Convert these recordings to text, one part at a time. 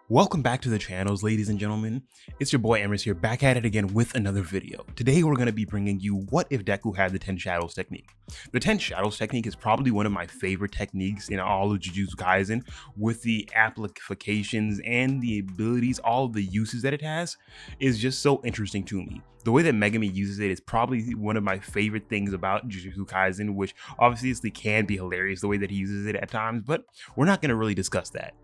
Welcome back to the channels, ladies and gentlemen. It's your boy Emrys here, back at it again with another video. Today we're going to be bringing you what if Deku had the 10 shadows technique. The 10 shadows technique is probably one of my favorite techniques in all of Jujutsu Kaisen, with the applications and the abilities, all of the uses that it has is just so interesting to me. The way that Megami uses it is probably one of my favorite things about Jujutsu Kaisen, which obviously can be hilarious the way that he uses it at times, but we're not going to really discuss that.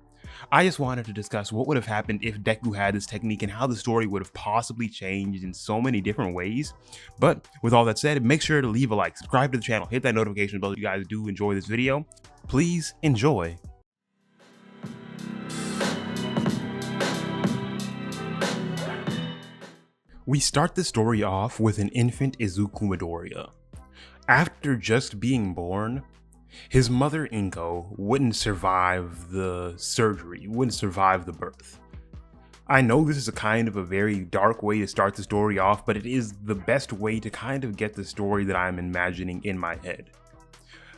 I just wanted to discuss what would have happened if Deku had this technique and how the story would have possibly changed in so many different ways. But with all that said, make sure to leave a like, subscribe to the channel, hit that notification bell if you guys do enjoy this video. Please enjoy. We start the story off with an infant Izuku Midoriya. After just being born, his mother Inko wouldn't survive the surgery, wouldn't survive the birth. I know this is a kind of a very dark way to start the story off, but it is the best way to kind of get the story that I'm imagining in my head.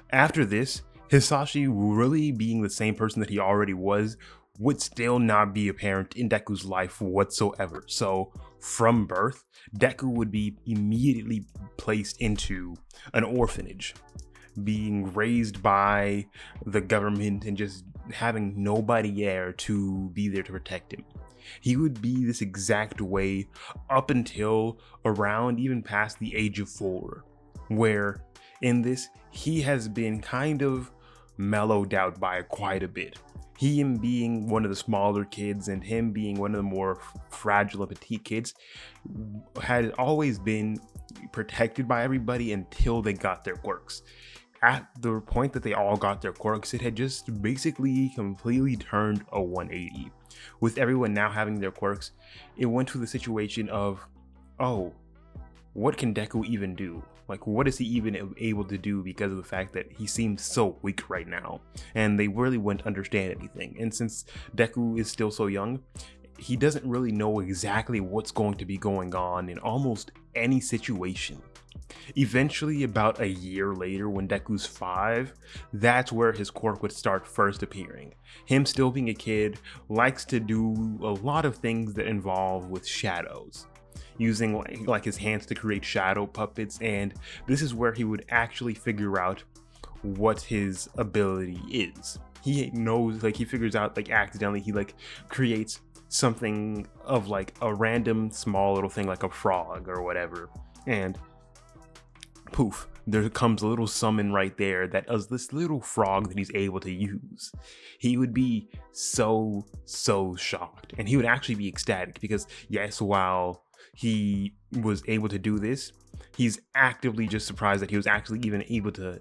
After this, Hisashi, really being the same person that he already was, would still not be apparent in Deku's life whatsoever. So from birth, Deku would be immediately placed into an orphanage, being raised by the government and just having nobody there to be there to protect him. He would be this exact way up until around even past the age of 4, where in this he has been kind of mellowed out by quite a bit. Him being one of the smaller kids and him being one of the more fragile and petite kids had always been protected by everybody until they got their quirks. At the point that they all got their quirks, it had just basically completely turned a 180. With everyone now having their quirks, it went to the situation of, oh, what can Deku even do? Like, what is he even able to do because of the fact that he seems so weak right now? And they really wouldn't understand anything. And since Deku is still so young, he doesn't really know exactly what's going to be going on in almost any situation. Eventually, about a year later, when Deku's 5, that's where his quirk would start first appearing. Him still being a kid, likes to do a lot of things that involve with shadows, using like his hands to create shadow puppets, and this is where he would actually figure out what his ability is. He knows, like, he figures out, like, accidentally, he like creates something of like a random small little thing like a frog or whatever, and poof, there comes a little summon right there that is this little frog that he's able to use. He would be so shocked, and he would actually be ecstatic because, yes, while he was able to do this, he's actively just surprised that he was actually even able to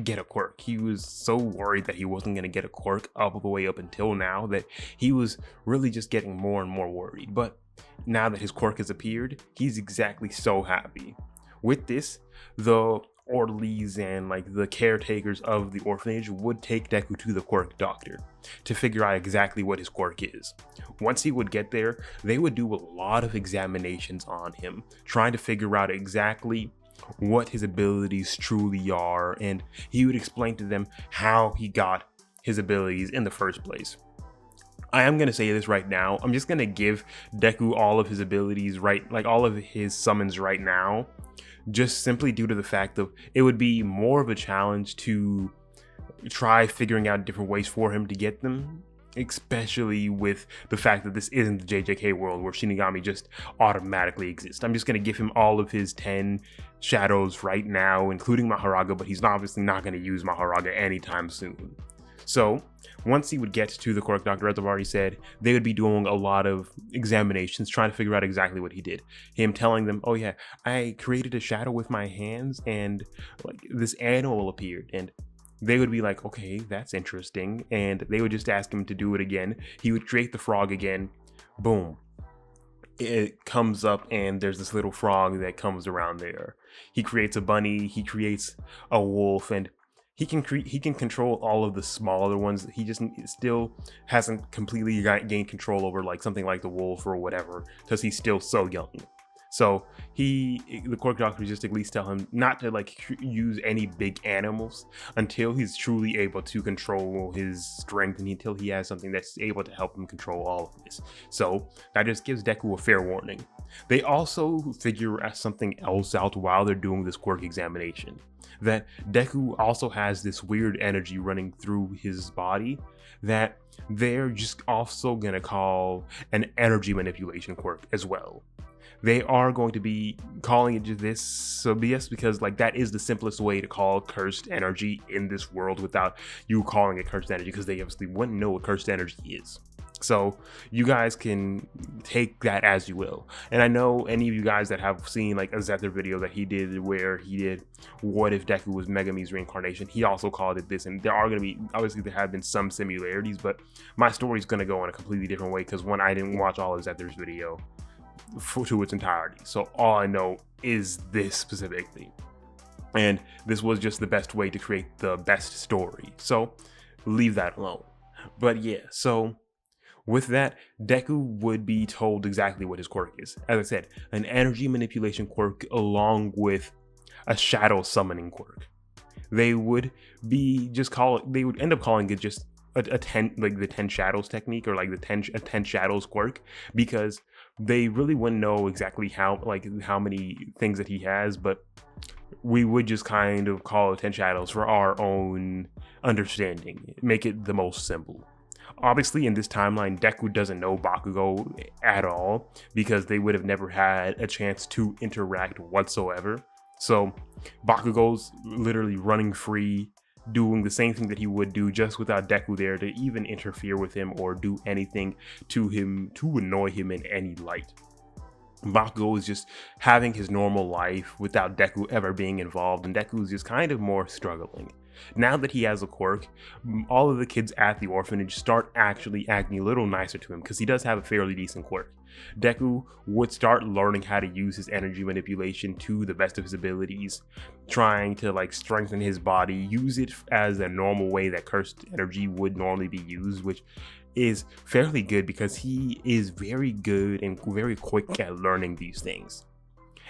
get a quirk. He was so worried that he wasn't going to get a quirk all the way up until now that he was really just getting more and more worried. But now that his quirk has appeared, he's exactly so happy. With this, the orderlies and like the caretakers of the orphanage would take Deku to the quirk doctor to figure out exactly what his quirk is. Once he would get there, they would do a lot of examinations on him, trying to figure out exactly what his abilities truly are, and he would explain to them how he got his abilities in the first place. I am going to say this right now. I'm just going to give Deku all of his abilities right, like all of his summons right now, just simply due to the fact that it would be more of a challenge to try figuring out different ways for him to get them, especially with the fact that this isn't the JJK world where Shinigami just automatically exists. I'm just going to give him all of his 10 shadows right now, including Maharaga, but he's obviously not going to use Maharaga anytime soon. So once he would get to the quirk doctor, as I've already said, they would be doing a lot of examinations, trying to figure out exactly what he did. Him telling them, oh yeah, I created a shadow with my hands and like this animal appeared, and they would be like, okay, that's interesting. And they would just ask him to do it again. He would create the frog again. Boom. It comes up and there's this little frog that comes around there. He creates a bunny, he creates a wolf, and he can control all of the smaller ones. He just still hasn't completely gained control over like something like the wolf or whatever, because he's still so young. So the quirk doctor just at least tell him not to like use any big animals until he's truly able to control his strength and until he has something that's able to help him control all of this. So that just gives Deku a fair warning. They also figure something else out while they're doing this quirk examination, that Deku also has this weird energy running through his body that they're just also gonna call an energy manipulation quirk as well. They are going to be calling it this, so yes, because like that is the simplest way to call cursed energy in this world without you calling it cursed energy, because they obviously wouldn't know what cursed energy is. So you guys can take that as you will. And I know any of you guys that have seen like a Zephyr video that he did where he did what if Deku was Megumi's reincarnation, he also called it this. And there are going to be, obviously there have been some similarities, but my story is going to go in a completely different way because one, I didn't watch all of Zephyr's video to its entirety. So all I know is this specifically. And this was just the best way to create the best story. So leave that alone. But yeah, so with that, Deku would be told exactly what his quirk is. As I said, an energy manipulation quirk along with a shadow summoning quirk. They would be they would end up calling it just a 10, like the 10 shadows technique, or like the 10 shadows quirk, because they really wouldn't know exactly how many things that he has, but we would just kind of call it 10 shadows for our own understanding, make it the most simple. Obviously, in this timeline, Deku doesn't know Bakugo at all because they would have never had a chance to interact whatsoever. So Bakugo's literally running free, doing the same thing that he would do just without Deku there to even interfere with him or do anything to him to annoy him in any light. Bakugo is just having his normal life without Deku ever being involved, and Deku is just kind of more struggling. Now that he has a quirk, all of the kids at the orphanage start actually acting a little nicer to him because he does have a fairly decent quirk. Deku would start learning how to use his energy manipulation to the best of his abilities, trying to like strengthen his body, use it as a normal way that cursed energy would normally be used, which is fairly good because he is very good and very quick at learning these things.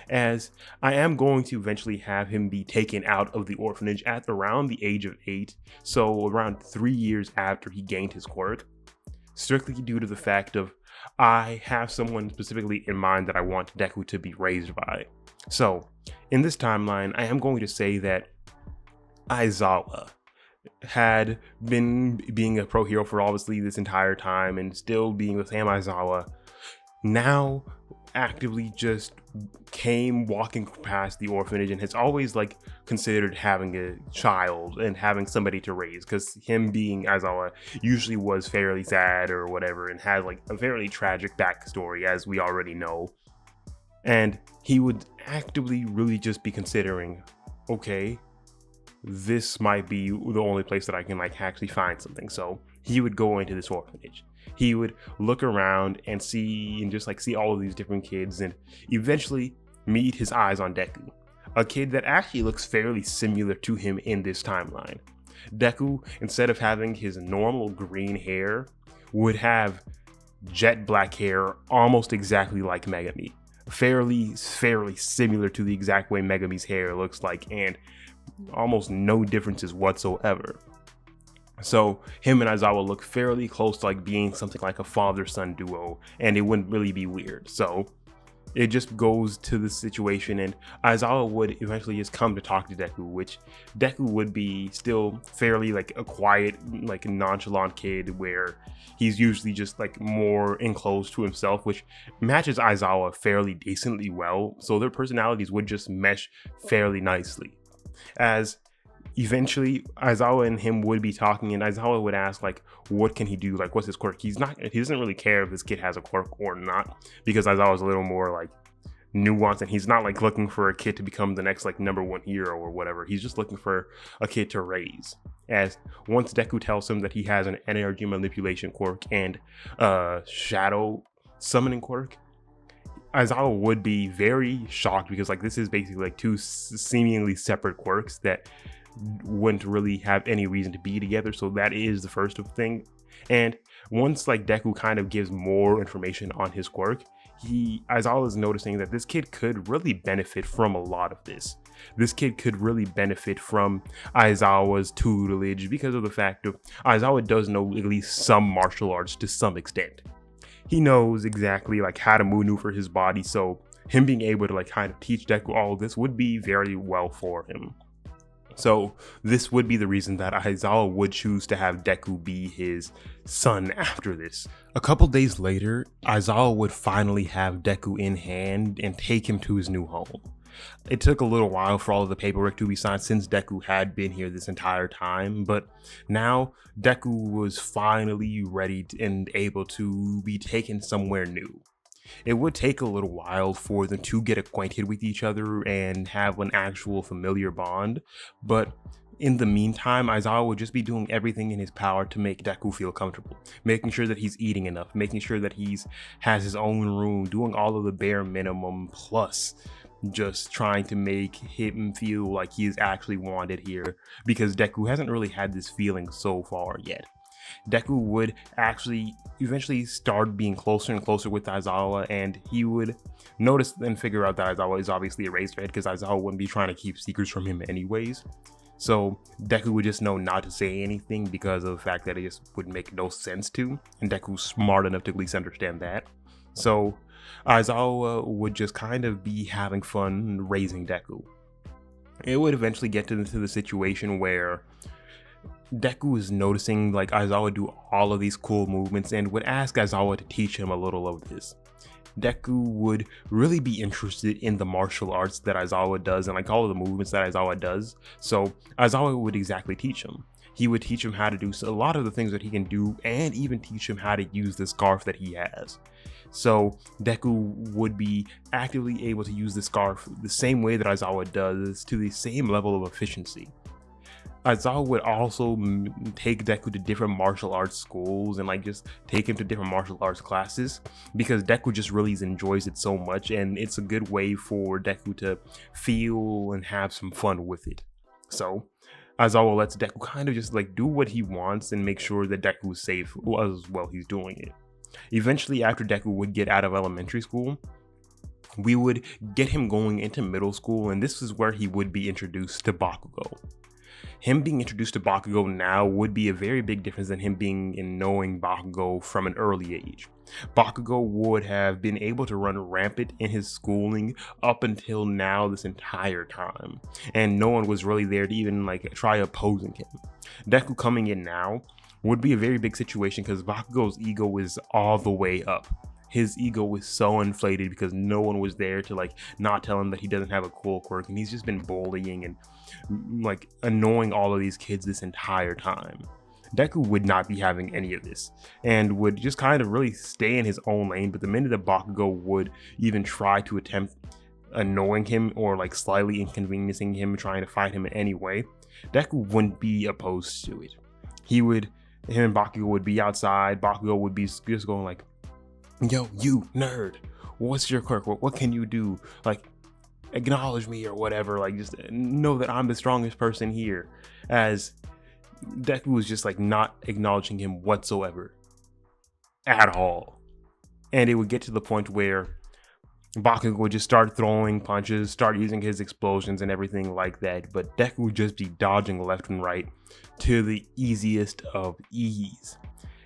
As I am going to eventually have him be taken out of the orphanage at around the age of 8, so around 3 years after he gained his quirk, strictly due to the fact of I have someone specifically in mind that I want Deku to be raised by. So in this timeline, I am going to say that Aizawa had been being a pro hero for obviously this entire time and still being the same Aizawa, now actively just came walking past the orphanage and has always like considered having a child and having somebody to raise, because him being Aizawa usually was fairly sad or whatever and had like a fairly tragic backstory, as we already know. And he would actively really just be considering, okay, this might be the only place that I can like actually find something. So he would go into this orphanage. He would look around and see all of these different kids and eventually meet his eyes on Deku, a kid that actually looks fairly similar to him in this timeline. Deku, instead of having his normal green hair, would have jet black hair almost exactly like Megumi. Fairly similar to the exact way Megumi's hair looks like, and almost no differences whatsoever. So him and Aizawa look fairly close to like being something like a father-son duo, and it wouldn't really be weird. So it just goes to the situation, and Aizawa would eventually just come to talk to Deku, which Deku would be still fairly like a quiet, like nonchalant kid where he's usually just like more enclosed to himself, which matches Aizawa fairly decently well. So their personalities would just mesh fairly nicely. As eventually Aizawa and him would be talking, and Aizawa would ask like, what can he do, like what's his quirk? He doesn't really care if this kid has a quirk or not, because Aizawa is a little more like nuanced, and he's not like looking for a kid to become the next like #1 hero or whatever. He's just looking for a kid to raise. As once Deku tells him that he has an energy manipulation quirk and shadow summoning quirk, Aizawa would be very shocked, because like this is basically like two seemingly separate quirks that wouldn't really have any reason to be together. So that is the first thing. And Once like Deku kind of gives more information on his quirk, Aizawa is noticing that this kid could really benefit from a lot of this. This kid could really benefit from Aizawa's tutelage because of the fact that Aizawa does know at least some martial arts to some extent. He knows exactly like how to maneuver his body, so him being able to like kind of teach Deku all of this would be very well for him. So this would be the reason that Aizawa would choose to have Deku be his son after this. A couple days later, Aizawa would finally have Deku in hand and take him to his new home. It took a little while for all of the paperwork to be signed since Deku had been here this entire time, but now Deku was finally ready and able to be taken somewhere new. It would take a little while for them to get acquainted with each other and have an actual familiar bond, but in the meantime, Aizawa would just be doing everything in his power to make Deku feel comfortable, making sure that he's eating enough, making sure that has his own room, doing all of the bare minimum, plus just trying to make him feel like he is actually wanted here, because Deku hasn't really had this feeling so far yet. Deku would actually eventually start being closer and closer with Aizawa, and he would notice and figure out that Aizawa is obviously a Razorhead because Aizawa wouldn't be trying to keep secrets from him anyways. So Deku would just know not to say anything because of the fact that it just would make no sense to, and Deku's smart enough to at least understand that. So Aizawa would just kind of be having fun raising Deku. It would eventually get to the situation where Deku is noticing like Aizawa do all of these cool movements and would ask Aizawa to teach him a little of this. Deku would really be interested in the martial arts that Aizawa does and like all of the movements that Aizawa does, so Aizawa would exactly teach him. He would teach him how to do a lot of the things that he can do and even teach him how to use the scarf that he has. So Deku would be actively able to use the scarf the same way that Aizawa does, to the same level of efficiency. Aizawa would also take Deku to different martial arts schools and like just take him to different martial arts classes because Deku just really enjoys it so much, and it's a good way for Deku to feel and have some fun with it. So Aizawa lets Deku kind of just like do what he wants and make sure that Deku is safe as well he's doing it. Eventually, after Deku would get out of elementary school, we would get him going into middle school, and this is where he would be introduced to Bakugo. Him being introduced to Bakugo now would be a very big difference than him being in knowing Bakugo from an early age. Bakugo would have been able to run rampant in his schooling up until now this entire time, and no one was really there to even like try opposing him. Deku coming in now would be a very big situation because Bakugo's ego is all the way up. His ego was so inflated because no one was there to like not tell him that he doesn't have a cool quirk, and he's just been bullying and like annoying all of these kids this entire time. Deku would not be having any of this and would just kind of really stay in his own lane, but the minute that Bakugo would even try to attempt annoying him or like slightly inconveniencing him, trying to fight him in any way, Deku wouldn't be opposed to it. Him and Bakugo would be outside. Bakugo would be just going like, "Yo, you nerd, what's your quirk? What can you do? Like, acknowledge me or whatever. Like, just know that I'm the strongest person here." As Deku was just like not acknowledging him whatsoever at all. And it would get to the point where Bakugo would just start throwing punches, start using his explosions and everything like that, but Deku would just be dodging left and right to the easiest of ease.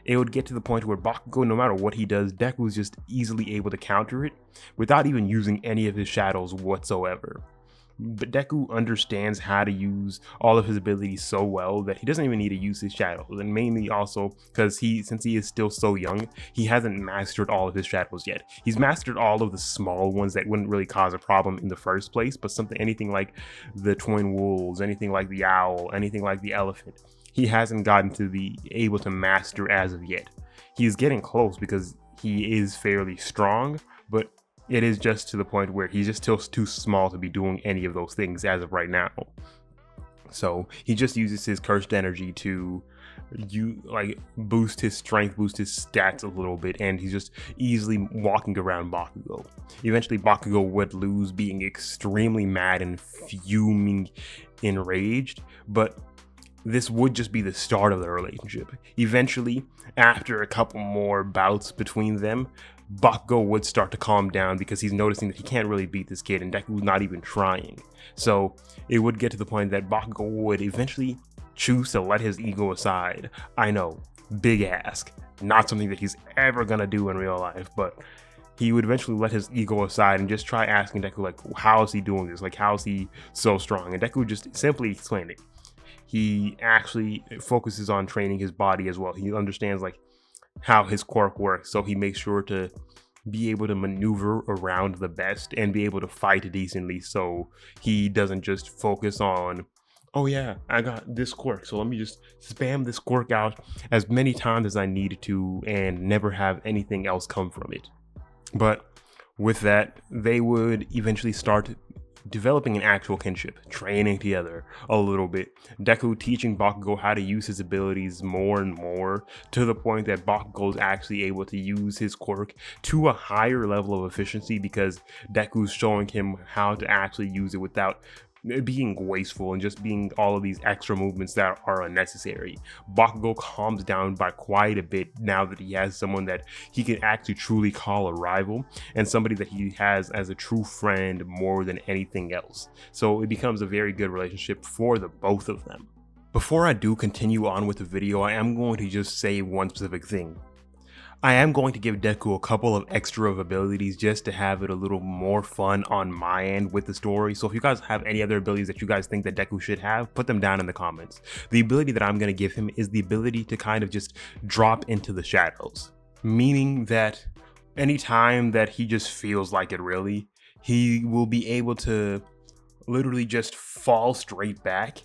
It would get to the point where Bakugo, no matter what he does, Deku was just easily able to counter it without even using any of his shadows whatsoever. But Deku understands how to use all of his abilities so well that he doesn't even need to use his shadows, and mainly also because since he is still so young, he hasn't mastered all of his shadows yet. He's mastered all of the small ones that wouldn't really cause a problem in the first place, but anything like the twin wolves, anything like the owl, anything like the elephant, he hasn't gotten to be able to master as of yet. He is getting close because he is fairly strong, but it is just to the point where he's just still too small to be doing any of those things as of right now. So he just uses his cursed energy to boost his strength, boost his stats a little bit, and he's just easily walking around Bakugo. Eventually Bakugo would lose, being extremely mad and fuming, enraged, but this would just be the start of the relationship. Eventually, after a couple more bouts between them, Bakugo would start to calm down because he's noticing that he can't really beat this kid and Deku's not even trying. So it would get to the point that Bakugo would eventually choose to let his ego aside. I know, big ask, not something that he's ever gonna do in real life, but he would eventually let his ego aside and just try asking Deku, like, how is he doing this? Like, how is he so strong? And Deku would just simply explain it. He actually focuses on training his body as well. He understands like how his quirk works, so he makes sure to be able to maneuver around the best and be able to fight decently, so he doesn't just focus on, oh yeah, I got this quirk, so let me just spam this quirk out as many times as I need to and never have anything else come from it. But with that, they would eventually start developing an actual kinship, training together a little bit. Deku teaching Bakugo how to use his abilities more and more, to the point that Bakugo is actually able to use his quirk to a higher level of efficiency because Deku's showing him how to actually use it without being wasteful and just being all of these extra movements that are unnecessary. Bakugo calms down by quite a bit now that he has someone that he can actually truly call a rival and somebody that he has as a true friend more than anything else. So it becomes a very good relationship for the both of them. Before I do continue on with the video, I am going to just say one specific thing. I am going to give Deku a couple of extra abilities just to have it a little more fun on my end with the story. So if you guys have any other abilities that you guys think that Deku should have, put them down in the comments. The ability that I'm going to give him is the ability to kind of just drop into the shadows. Meaning that anytime that he just feels like it really, he will be able to literally just fall straight back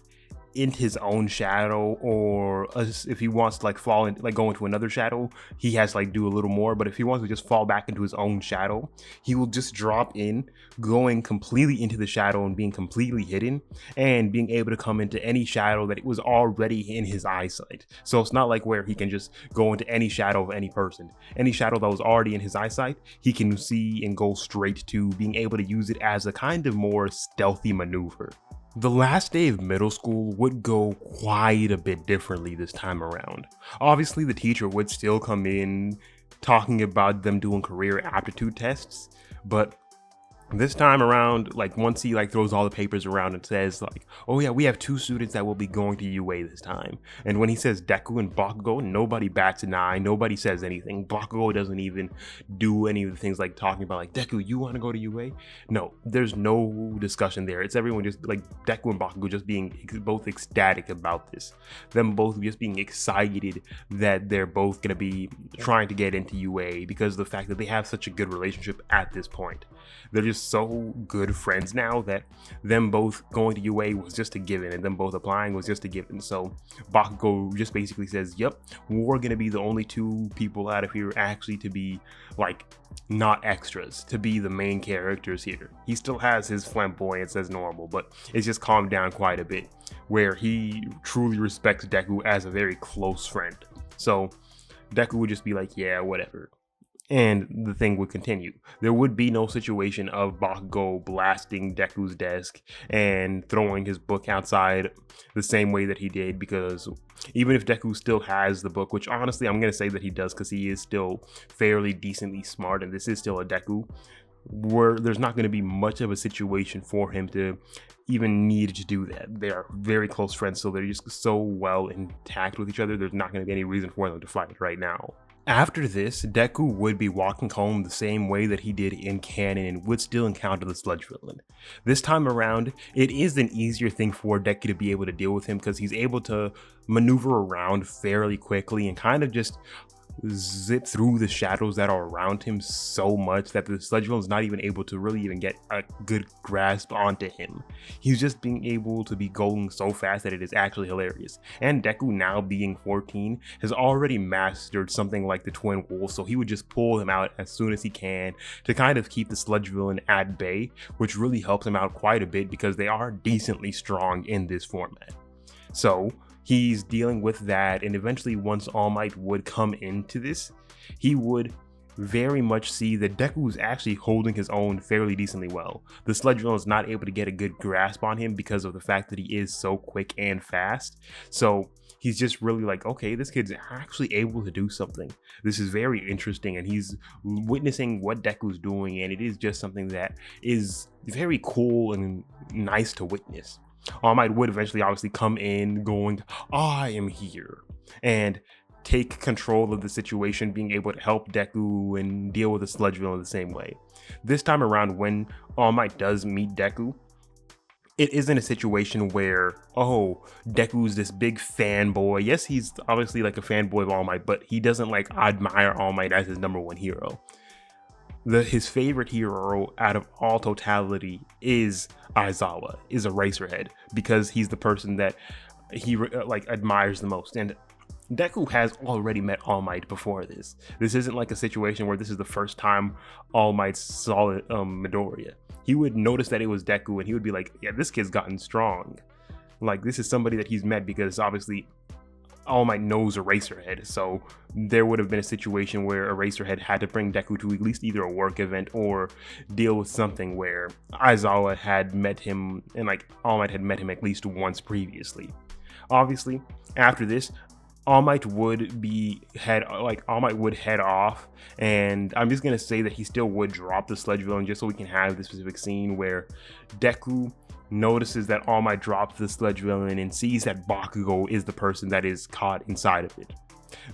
into his own shadow, or if he wants to like fall in, like go into another shadow, he has to like do a little more. But if he wants to just fall back into his own shadow, he will just drop in, going completely into the shadow and being completely hidden and being able to come into any shadow that it was already in his eyesight. So it's not like where he can just go into any shadow of any person. Any shadow that was already in his eyesight, he can see and go straight to, being able to use it as a kind of more stealthy maneuver. The last day of middle school would go quite a bit differently this time around. Obviously, the teacher would still come in talking about them doing career aptitude tests, but this time around, like once he like throws all the papers around and says like, oh yeah, we have 2 students that will be going to UA this time. And when he says Deku and Bakugo, nobody bats an eye, nobody says anything. Bakugo doesn't even do any of the things like talking about like, Deku, you want to go to UA? No, there's no discussion there. It's everyone just like Deku and Bakugo just being both ecstatic about this. Them both just being excited that they're both going to be trying to get into UA because of the fact that they have such a good relationship at this point. They're just so good friends now that them both going to UA was just a given, and them both applying was just a given. So Bakugo just basically says, yep, we're gonna be the only 2 people out of here actually to be like not extras, to be the main characters here. He still has his flamboyance as normal, but it's just calmed down quite a bit, where he truly respects Deku as a very close friend. So Deku would just be like, yeah, whatever. And the thing would continue. There would be no situation of Bakugo blasting Deku's desk and throwing his book outside the same way that he did, because even if Deku still has the book, which honestly I'm going to say that he does because he is still fairly decently smart and this is still a Deku, where there's not going to be much of a situation for him to even need to do that. They are very close friends, so they're just so well intact with each other, there's not going to be any reason for them to fight right now. After this, Deku would be walking home the same way that he did in canon and would still encounter the sludge villain. This time around, it is an easier thing for Deku to be able to deal with him because he's able to maneuver around fairly quickly and kind of just zip through the shadows that are around him so much that the sludge villain is not even able to really even get a good grasp onto him. He's just being able to be going so fast that it is actually hilarious. And Deku, now being 14, has already mastered something like the twin wolves, so he would just pull him out as soon as he can to kind of keep the sludge villain at bay, which really helps him out quite a bit because they are decently strong in this format. So he's dealing with that, and eventually once All Might would come into this, he would very much see that Deku is actually holding his own fairly decently well. The Sludge Villain is not able to get a good grasp on him because of the fact that he is so quick and fast. So he's just really like, okay, this kid's actually able to do something. This is very interesting, and he's witnessing what Deku's doing, and it is just something that is very cool and nice to witness. All Might would eventually obviously come in going, I am here, and take control of the situation, being able to help Deku and deal with the Sludge Villain the same way. This time around, when All Might does meet Deku, it isn't a situation where, oh, Deku's this big fanboy. Yes, he's obviously like a fanboy of All Might, but he doesn't like admire All Might as his #1 hero. His favorite hero out of all totality is Aizawa, is Eraserhead, because he's the person that he like admires the most. And Deku has already met All Might before this. This isn't like a situation where this is the first time All Might saw Midoriya. He would notice that it was Deku and he would be like, yeah, this kid's gotten strong. Like, this is somebody that he's met because obviously All Might knows Eraserhead. So there would have been a situation where Eraserhead had to bring Deku to at least either a work event or deal with something where Aizawa had met him and like All Might had met him at least once previously. Obviously, after this, All Might would head off, and I'm just gonna say that he still would drop the Sludge Villain just so we can have this specific scene where Deku notices that All Might drops the Sludge Villain and sees that Bakugo is the person that is caught inside of it.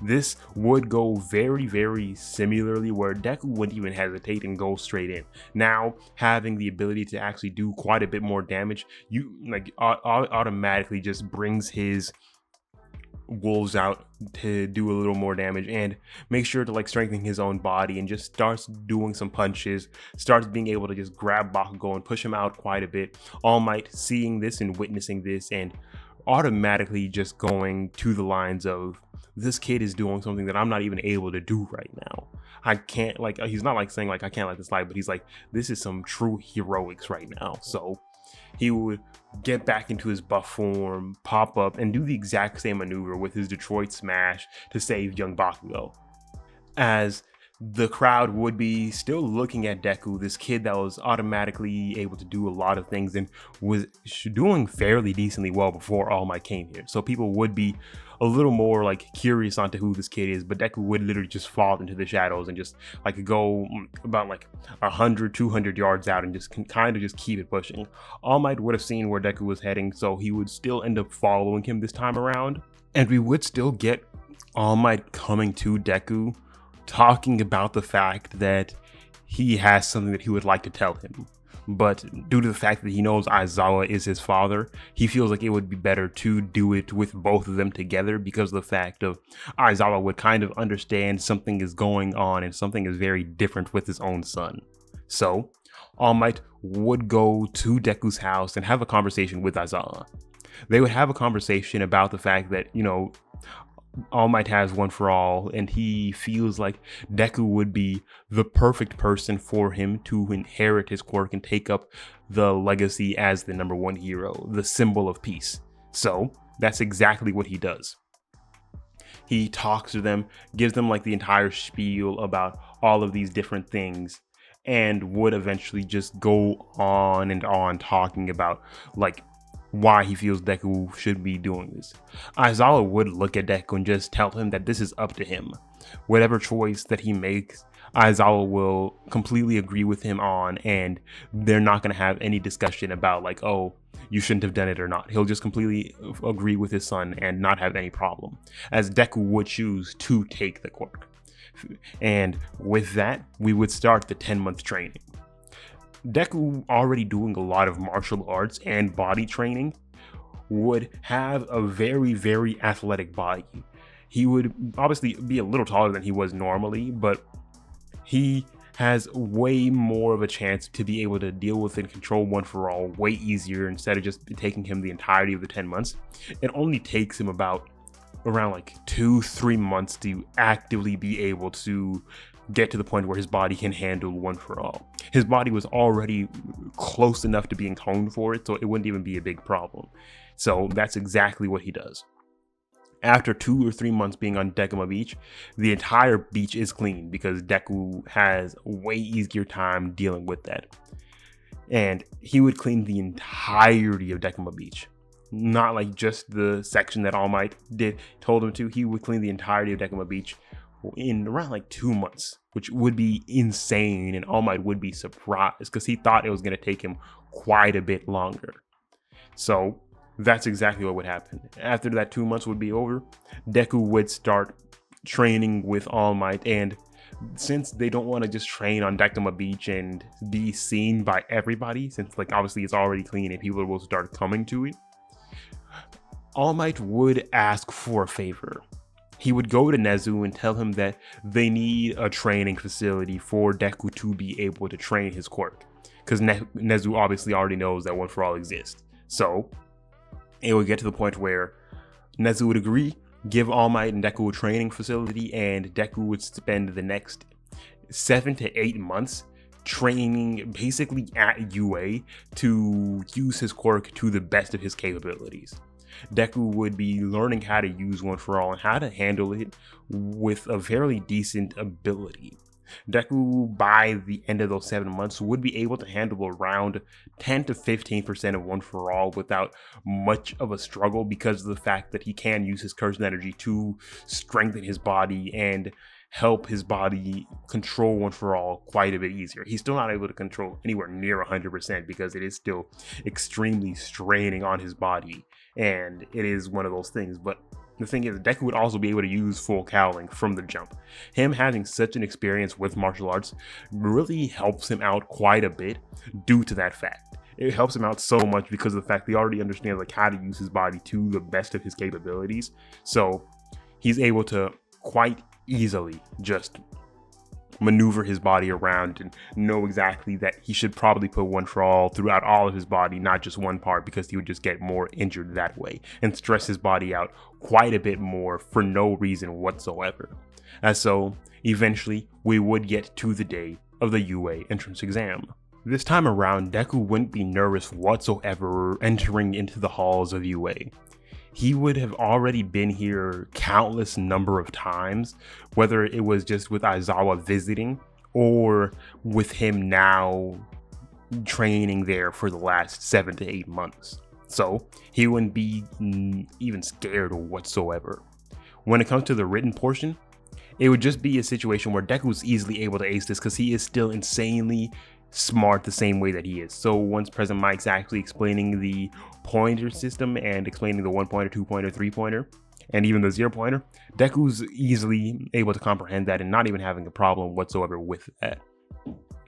This would go very, very similarly, where Deku wouldn't even hesitate and go straight in. Now, having the ability to actually do quite a bit more damage, you like automatically just brings his wolves out to do a little more damage and make sure to like strengthen his own body, and just starts doing some punches, starts being able to just grab Bakugo and push him out quite a bit. All Might seeing this and witnessing this and automatically just going to the lines of, this kid is doing something that I'm not even able to do right now. I can't, like, he's not like saying like I can't let this slide, but he's like, this is some true heroics right now. So he would get back into his buff form, pop up, and do the exact same maneuver with his Detroit Smash to save young Bakugo. As the crowd would be still looking at Deku, this kid that was automatically able to do a lot of things and was doing fairly decently well before All Might came here. So people would be a little more like curious onto who this kid is, but Deku would literally just fall into the shadows and just like go about like 100-200 yards out and just kind of just keep it pushing. All Might would have seen where Deku was heading, so he would still end up following him this time around, and we would still get All Might coming to Deku, talking about the fact that he has something that he would like to tell him. But due to the fact that he knows Aizawa is his father, he feels like it would be better to do it with both of them together, because of the fact of Aizawa would kind of understand something is going on and something is very different with his own son. So All Might would go to Deku's house and have a conversation with Aizawa. They would have a conversation about the fact that, you know, All Might has one for all, and he feels like Deku would be the perfect person for him to inherit his quirk and take up the legacy as the #1 hero, the symbol of peace. So that's exactly what he does. He talks to them, gives them like the entire spiel about all of these different things, and would eventually just go on and on talking about like why he feels Deku should be doing this. Aizawa would look at Deku and just tell him that this is up to him. Whatever choice that he makes, Aizawa will completely agree with him on, and they're not going to have any discussion about like, oh, you shouldn't have done it or not. He'll just completely agree with his son and not have any problem, as Deku would choose to take the quirk. And with that, we would start the 10-month training. Deku, already doing a lot of martial arts and body training, would have a very, very athletic body. He would obviously be a little taller than he was normally, but he has way more of a chance to be able to deal with and control One For All way easier, instead of just taking him the entirety of the 10 months. It only takes him around like 2-3 months to actively be able to get to the point where his body can handle One For All. His body was already close enough to being honed for it, so it wouldn't even be a big problem. So that's exactly what he does. After 2 or 3 months being on Dekuma Beach, the entire beach is clean because Deku has a way easier time dealing with that. And he would clean the entirety of Dekuma Beach. Not like just the section that All Might told him to. He would clean the entirety of Dekuma Beach in around like 2 months, which would be insane, and All Might would be surprised because he thought it was going to take him quite a bit longer. So that's exactly what would happen. After that 2 months would be over, Deku would start training with All Might, and since they don't want to just train on Dekuma Beach and be seen by everybody, since like obviously it's already clean and people will start coming to it, All Might would ask for a favor. He would go to Nezu and tell him that they need a training facility for Deku to be able to train his quirk, because Nezu obviously already knows that One For All exists. So it would get to the point where Nezu would agree, give All Might and Deku a training facility, and Deku would spend the next 7 to 8 months training basically at UA to use his quirk to the best of his capabilities. Deku would be learning how to use One For All and how to handle it with a fairly decent ability. Deku, by the end of those 7 months, would be able to handle around 10 to 15% of One For All without much of a struggle because of the fact that he can use his cursed energy to strengthen his body and help his body control One For All quite a bit easier. He's still not able to control anywhere near 100% because it is still extremely straining on his body, and it is one of those things. But the thing is, Deku would also be able to use full cowling from the jump. Him having such an experience with martial arts really helps him out quite a bit due to that fact. It helps him out so much because of the fact he already understands like how to use his body to the best of his capabilities. So he's able to quite easily just maneuver his body around and know exactly that he should probably put One For All throughout all of his body, not just one part, because he would just get more injured that way and stress his body out quite a bit more for no reason whatsoever. And so eventually we would get to the day of the UA entrance exam. This time around, Deku wouldn't be nervous whatsoever entering into the halls of UA. He would have already been here countless number of times, whether it was just with Aizawa visiting or with him now training there for the last 7 to 8 months. So he wouldn't be even scared whatsoever. When it comes to the written portion, it would just be a situation where Deku was easily able to ace this because he is still insanely smart the same way that he is. So once President Mike's actually explaining the pointer system and explaining the 1-pointer, 2-pointer, 3-pointer, and even the 0-pointer, Deku's easily able to comprehend that and not even having a problem whatsoever with that.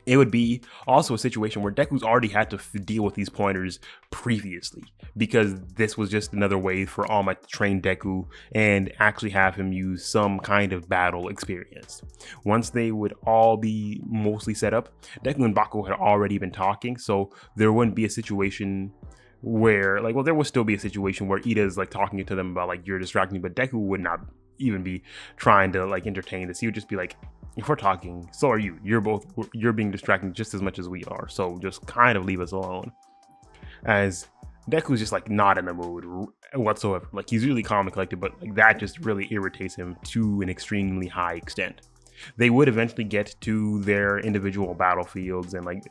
It would be also a situation where Deku's already had to deal with these pointers previously, because this was just another way for All Might to train Deku and actually have him use some kind of battle experience. Once they would all be mostly set up, Deku and Baku had already been talking, so there wouldn't be a situation where, like, well, there would still be a situation where Ida's like talking to them about like, you're distracting me, but Deku would not even be trying to like entertain this. He would just be like, if we're talking, so are you. You're being distracting just as much as we are. So just kind of leave us alone. As Deku's just like not in the mood whatsoever. Like he's really calm and collected, but like that just really irritates him to an extremely high extent. They would eventually get to their individual battlefields, and like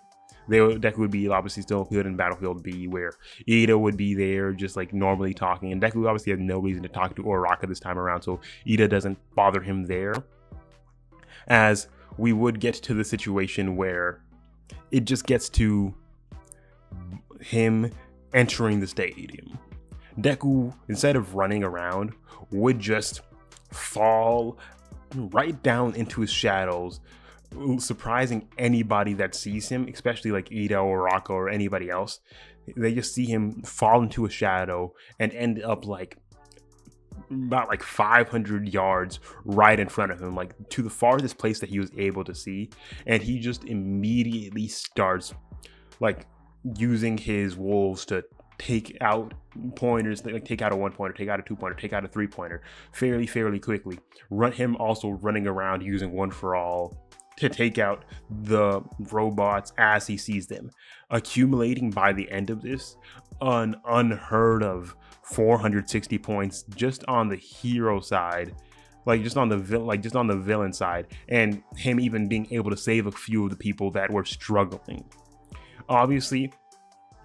Deku would be obviously still good in Battlefield B, where Ida would be there just like normally talking, and Deku obviously had no reason to talk to Uraraka this time around, so Ida doesn't bother him there. As we would get to the situation where it just gets to him entering the stadium. Deku, instead of running around, would just fall right down into his shadows, surprising anybody that sees him, especially like Ida or Raka or anybody else. They just see him fall into a shadow and end up like about like 500 yards right in front of him, like to the farthest place that he was able to see, and he just immediately starts like using his wolves to take out pointers, like take out a 1-pointer, take out a 2-pointer, take out a 3-pointer fairly quickly. Him also running around using One For All to take out the robots as he sees them, accumulating by the end of this an unheard of 460 points just on the hero side, like just on the villain side, and him even being able to save a few of the people that were struggling. Obviously,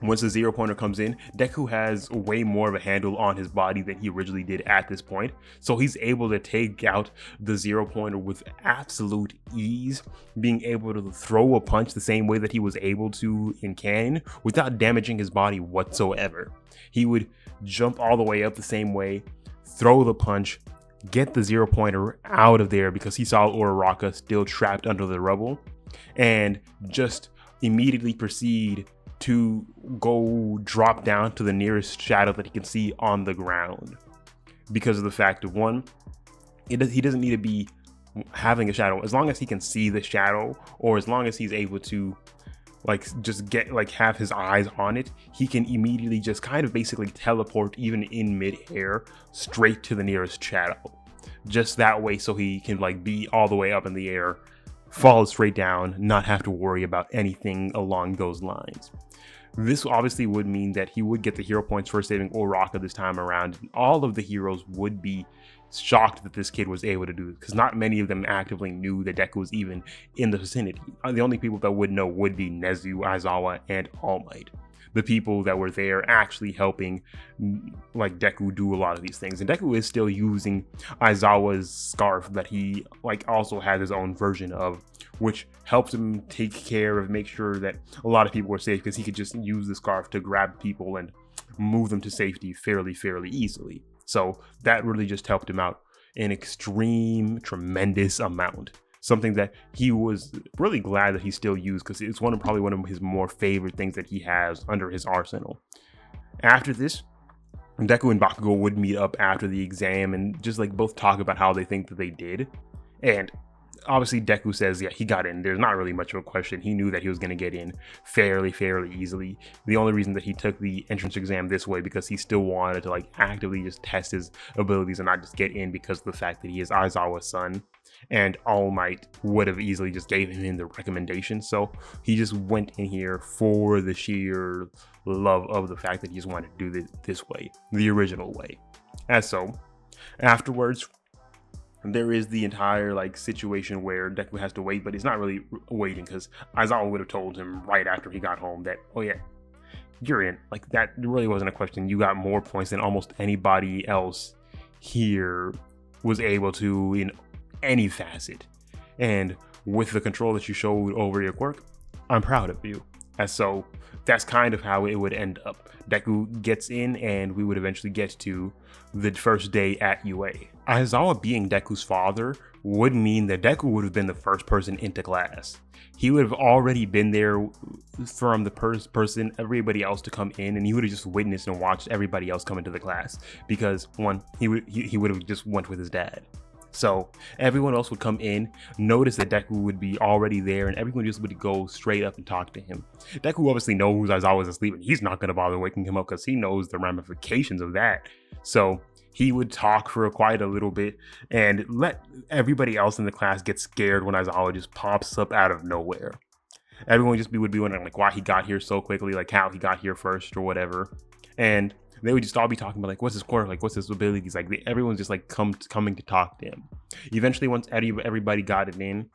once the 0-pointer comes in, Deku has way more of a handle on his body than he originally did at this point, so he's able to take out the 0-pointer with absolute ease, being able to throw a punch the same way that he was able to in Canon without damaging his body whatsoever. He would jump all the way up the same way, throw the punch, get the 0-pointer out of there because he saw Uraraka still trapped under the rubble, and just immediately proceed to go drop down to the nearest shadow that he can see on the ground, because of the fact of, one, he doesn't need to be having a shadow. As long as he can see the shadow, or as long as he's able to just get have his eyes on it, he can immediately just kind of basically teleport even in mid-air straight to the nearest shadow, just that way, so he can be all the way up in the air, fall straight down, not have to worry about anything along those lines. This obviously would mean that he would get the hero points for saving Uraraka this time around. All of the heroes would be shocked that this kid was able to do it, because not many of them actively knew that Deku was even in the vicinity. The only people that would know would be Nezu, Aizawa, and All Might. The people that were there actually helping Deku do a lot of these things. And Deku is still using Aizawa's scarf that he also has his own version of, which helps him take care of, make sure that a lot of people were safe, because he could just use the scarf to grab people and move them to safety fairly easily. So that really just helped him out an tremendous amount. Something that he was really glad that he still used, because it's probably one of his more favorite things that he has under his arsenal. After this, Deku and Bakugo would meet up after the exam and just both talk about how they think that they did. And obviously Deku says, yeah, he got in. There's not really much of a question. He knew that he was going to get in fairly easily. The only reason that he took the entrance exam this way, because he still wanted to actively just test his abilities and not just get in because of the fact that he is Aizawa's son. And All Might would have easily just gave him the recommendation. So he just went in here for the sheer love of the fact that he just wanted to do it this way, the original way. As so, afterwards, there is the entire situation where Deku has to wait, but he's not really waiting, because Aizawa would have told him right after he got home that, oh yeah, you're in. That really wasn't a question. You got more points than almost anybody else here was able to in any facet. And with the control that you showed over your quirk, I'm proud of you. And so that's kind of how it would end up. Deku gets in, and we would eventually get to the first day at UA. Aizawa being Deku's father would mean that Deku would have been the first person into class. He would have already been there from the everybody else to come in, and he would have just witnessed and watched everybody else come into the class, because one, he would have just went with his dad. So everyone else would come in, notice that Deku would be already there, and everyone just would go straight up and talk to him. Deku obviously knows Aizawa was asleep, and he's not going to bother waking him up because he knows the ramifications of that. So he would talk for quite a little bit and let everybody else in the class get scared when Aizawa just pops up out of nowhere. Everyone would be wondering why he got here so quickly, how he got here first or whatever. And they would just all be talking about what's his quirk, what's his abilities, everyone's just coming to talk to him. Eventually, once everybody got it in,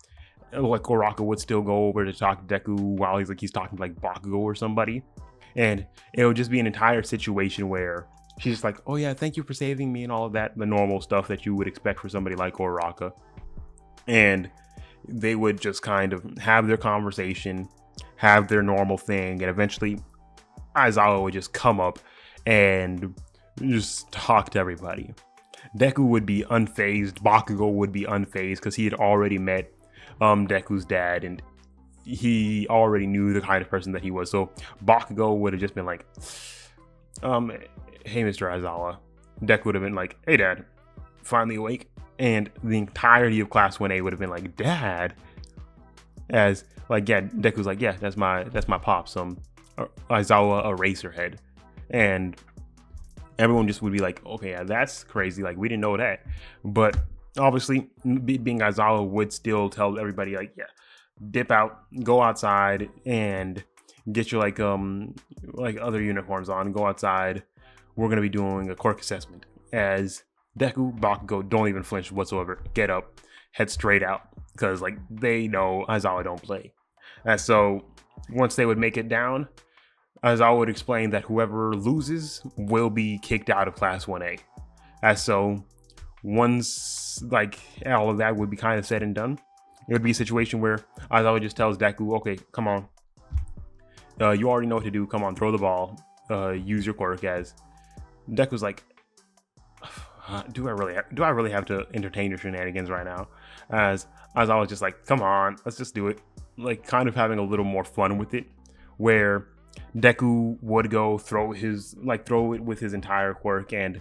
Uraraka would still go over to talk to Deku while he's talking to Bakugo or somebody, and it would just be an entire situation where she's just oh yeah, thank you for saving me and all of that, the normal stuff that you would expect for somebody like Uraraka. And they would just kind of have their conversation, have their normal thing, and eventually Aizawa would just come up and just talk to everybody. Deku would be unfazed. Bakugo would be unfazed because he had already met Deku's dad, and he already knew the kind of person that he was. So Bakugo would have just been hey, Mr. Aizawa. Deku would have been hey, Dad, finally awake? And the entirety of Class 1A would have been Dad? As, yeah, Deku's yeah, that's my pop, some Aizawa Eraserhead. And everyone just would be okay, yeah, that's crazy. We didn't know that. But obviously, being Aizawa would still tell everybody, yeah, dip out, go outside, and get your other uniforms on, go outside, we're going to be doing a quirk assessment. As Deku, Bakugo don't even flinch whatsoever. Get up, head straight out, because like they know Aizawa don't play. And so once they would make it down, Aizawa would explain that whoever loses will be kicked out of Class 1A. And so once like all of that would be kind of said and done, it would be a situation where Aizawa just tells Deku, okay, come on. You already know what to do. Come on, throw the ball. Use your quirk. As Deku's like, do I really have to entertain your shenanigans right now? As Aizawa's just like, come on, let's just do it. Like kind of having a little more fun with it, where Deku would go throw it with his entire quirk, and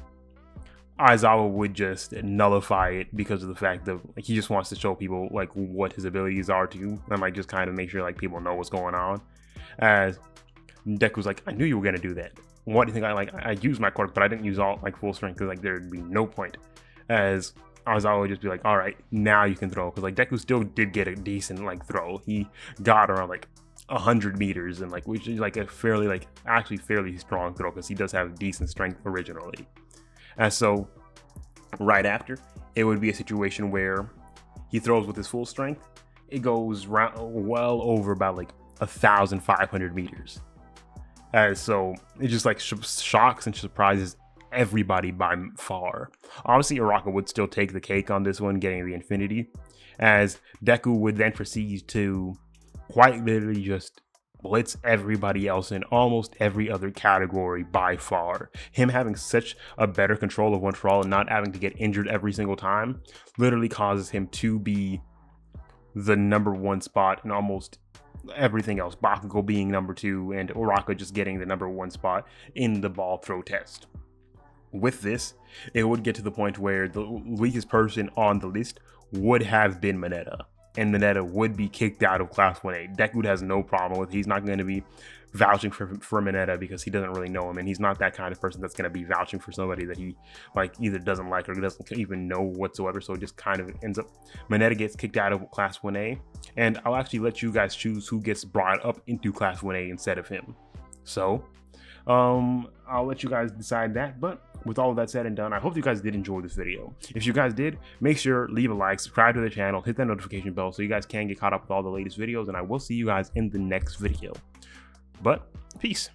Aizawa would just nullify it because of the fact that like, he just wants to show people like what his abilities are too, and like just kind of make sure like people know what's going on. As Deku's like, I knew you were gonna do that. What do you think? I used my quirk, but I didn't use all like full strength because like there'd be no point. As Aizawa would just be like, all right, now you can throw, because like Deku still did get a decent like throw. He got around like 100 meters, and like which is like a fairly strong throw because he does have decent strength originally. And so right after, it would be a situation where he throws with his full strength. It goes well over about like 1,500 meters. And so it just like shocks and surprises everybody by far. Obviously, Araka would still take the cake on this one, getting the infinity, as Deku would then proceed to quite literally just blitz everybody else in almost every other category by far. Him having such a better control of one for all and not having to get injured every single time literally causes him to be the #1 spot in almost everything else. Bakugo being #2 and Araka just getting the #1 spot in the ball throw test. With this, it would get to the point where the weakest person on the list would have been Mineta, and Mineta would be kicked out of Class 1A. Deku has no problem with it. He's not going to be vouching for Mineta because he doesn't really know him, and he's not that kind of person that's going to be vouching for somebody that he like either doesn't like or doesn't even know whatsoever. So it just kind of ends up Mineta gets kicked out of Class 1A, and I'll actually let you guys choose who gets brought up into Class 1A instead of him. So I'll let you guys decide that. But with all of that said and done, I hope you guys did enjoy this video. If you guys did, make sure leave a like, subscribe to the channel, hit that notification bell so you guys can get caught up with all the latest videos, and I will see you guys in the next video. But peace.